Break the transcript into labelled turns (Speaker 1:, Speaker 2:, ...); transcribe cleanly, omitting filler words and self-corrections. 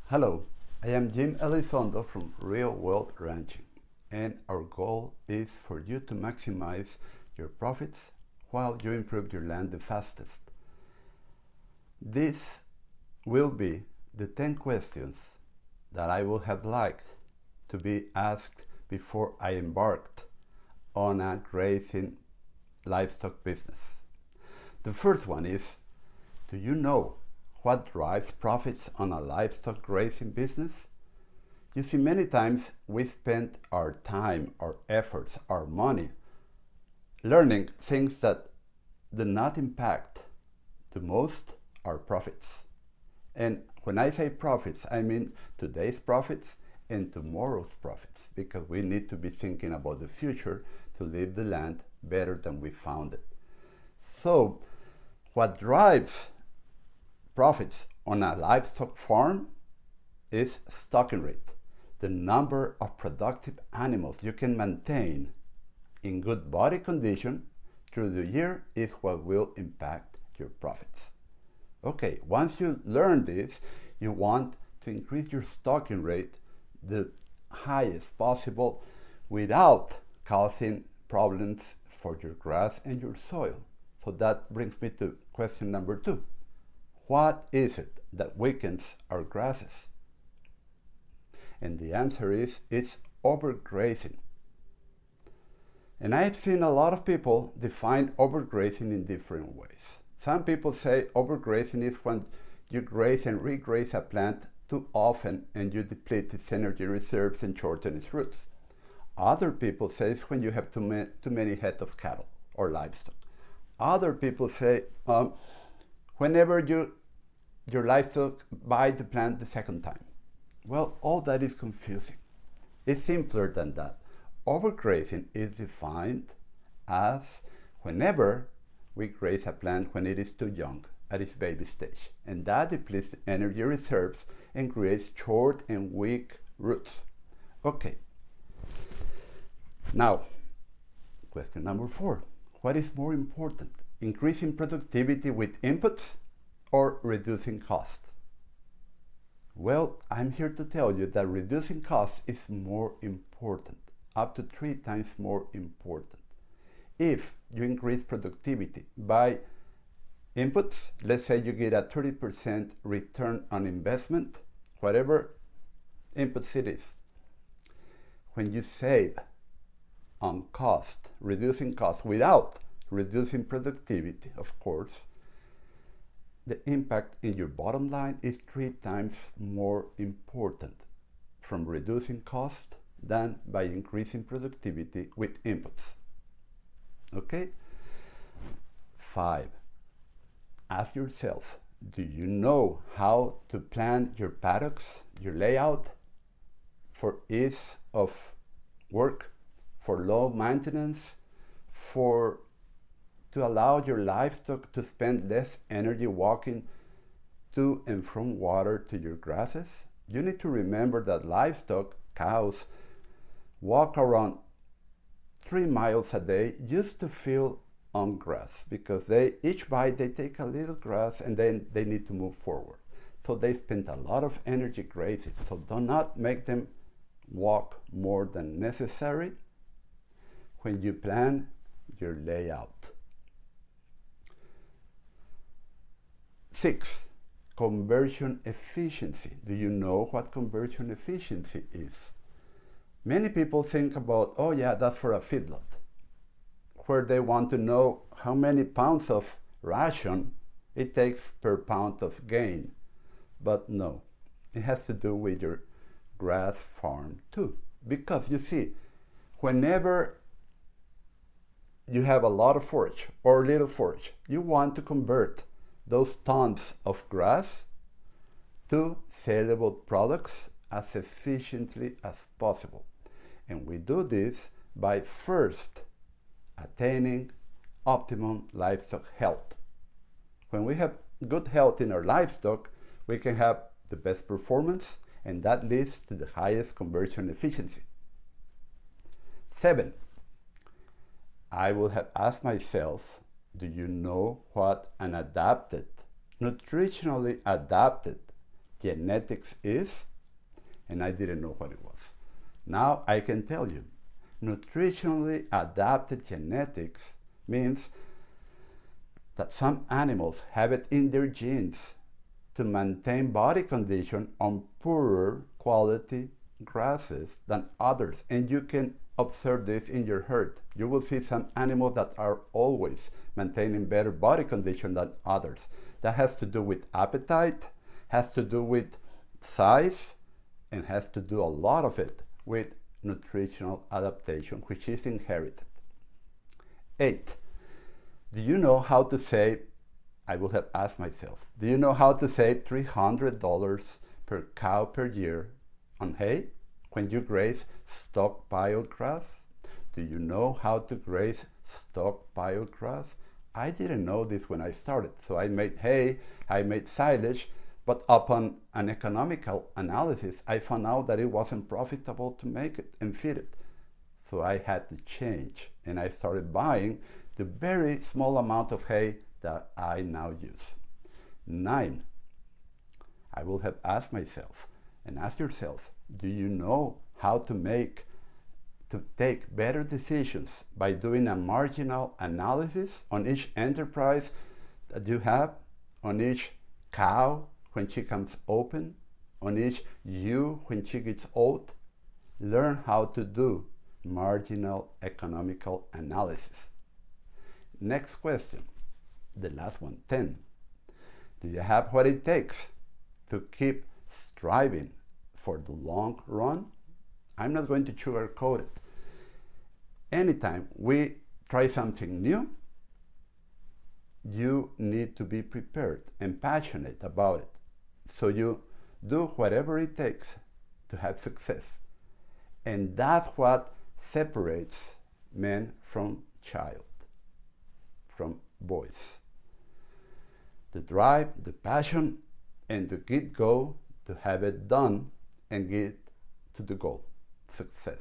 Speaker 1: Hello, I am Jim Elizondo from Real World Ranching, and our goal is for you to maximize your profits while you improve your land the fastest. This will be the 10 questions that I would have liked to be asked before I embarked on a grazing livestock business. The first one is, do you know what drives profits on a livestock grazing business? You see, many times we spend our time, our efforts, our money learning things that do not impact the most our profits. And when I say profits, I mean today's profits and tomorrow's profits, because we need to be thinking about the future to leave the land better than we found it. So, what drives profits on a livestock farm is stocking rate. The number of productive animals you can maintain in good body condition through the year is what will impact your profits. Okay, once you learn this, you want to increase your stocking rate the highest possible without causing problems for your grass and your soil. So that brings me to question number 2. What is it that weakens our grasses? And the answer is, it's overgrazing. And I've seen a lot of people define overgrazing in different ways. Some people say overgrazing is when you graze and regraze a plant too often and you deplete its energy reserves and shorten its roots. Other people say it's when you have too many head of cattle or livestock. Other people say whenever your livestock buy the plant the second time. Well, all that is confusing. It's simpler than that. Overgrazing is defined as whenever we graze a plant when it is too young, at its baby stage, and that depletes energy reserves and creates short and weak roots. Okay. Now, question number 4. What is more important, increasing productivity with inputs or reducing costs? Well, I'm here to tell you that reducing costs is more important, up to 3 times more important. If you increase productivity by inputs, let's say you get a 30% return on investment, whatever inputs it is. When you save on cost, reducing cost without reducing productivity, of course, the impact in your bottom line is 3 times more important from reducing cost than by increasing productivity with inputs. Okay? 5. Ask yourself, do you know how to plan your paddocks, your layout for ease of work, for low maintenance, to allow your livestock to spend less energy walking to and from water to your grasses? You need to remember that livestock, cows, walk around 3 miles a day just to feed on grass, because each bite they take a little grass and then they need to move forward. So they spend a lot of energy grazing. So do not make them walk more than necessary when you plan your layout. 6. Conversion efficiency. Do you know what conversion efficiency is? Many people think about, oh yeah, that's for a feedlot, where they want to know how many pounds of ration it takes per pound of gain. But no, it has to do with your grass farm too. Because you see, whenever you have a lot of forage or little forage, you want to convert those tons of grass to saleable products as efficiently as possible. And we do this by first attaining optimum livestock health. When we have good health in our livestock, we can have the best performance, and that leads to the highest conversion efficiency. 7. I would have asked myself, do you know what an adapted, nutritionally adapted genetics is, and I didn't know what it was. Now I can tell you, nutritionally adapted genetics means that some animals have it in their genes to maintain body condition on poorer quality grasses than others. And you can observe this in your herd. You will see some animals that are always maintaining better body condition than others. That has to do with appetite, has to do with size, and has to do a lot of it with nutritional adaptation, which is inherited. 8. Do you know how to save? I would have asked myself, do you know how to save $300 per cow per year on hay when you graze stockpiled grass? Do you know how to graze stockpiled grass? I didn't know this when I started, so I made hay, I made silage, but upon an economical analysis, I found out that it wasn't profitable to make it and feed it. So I had to change, and I started buying the very small amount of hay that I now use. 9. I will have asked myself, and ask yourself, do you know how to take better decisions by doing a marginal analysis on each enterprise that you have, on each cow when she comes open, on each ewe when she gets old? Learn how to do marginal economical analysis. Next question, the last one, 10. Do you have what it takes to keep striving for the long run? I'm not going to sugarcoat it. Anytime we try something new, you need to be prepared and passionate about it. So you do whatever it takes to have success. And that's what separates men from boys. The drive, the passion, and the get go to have it done and get to the goal, success.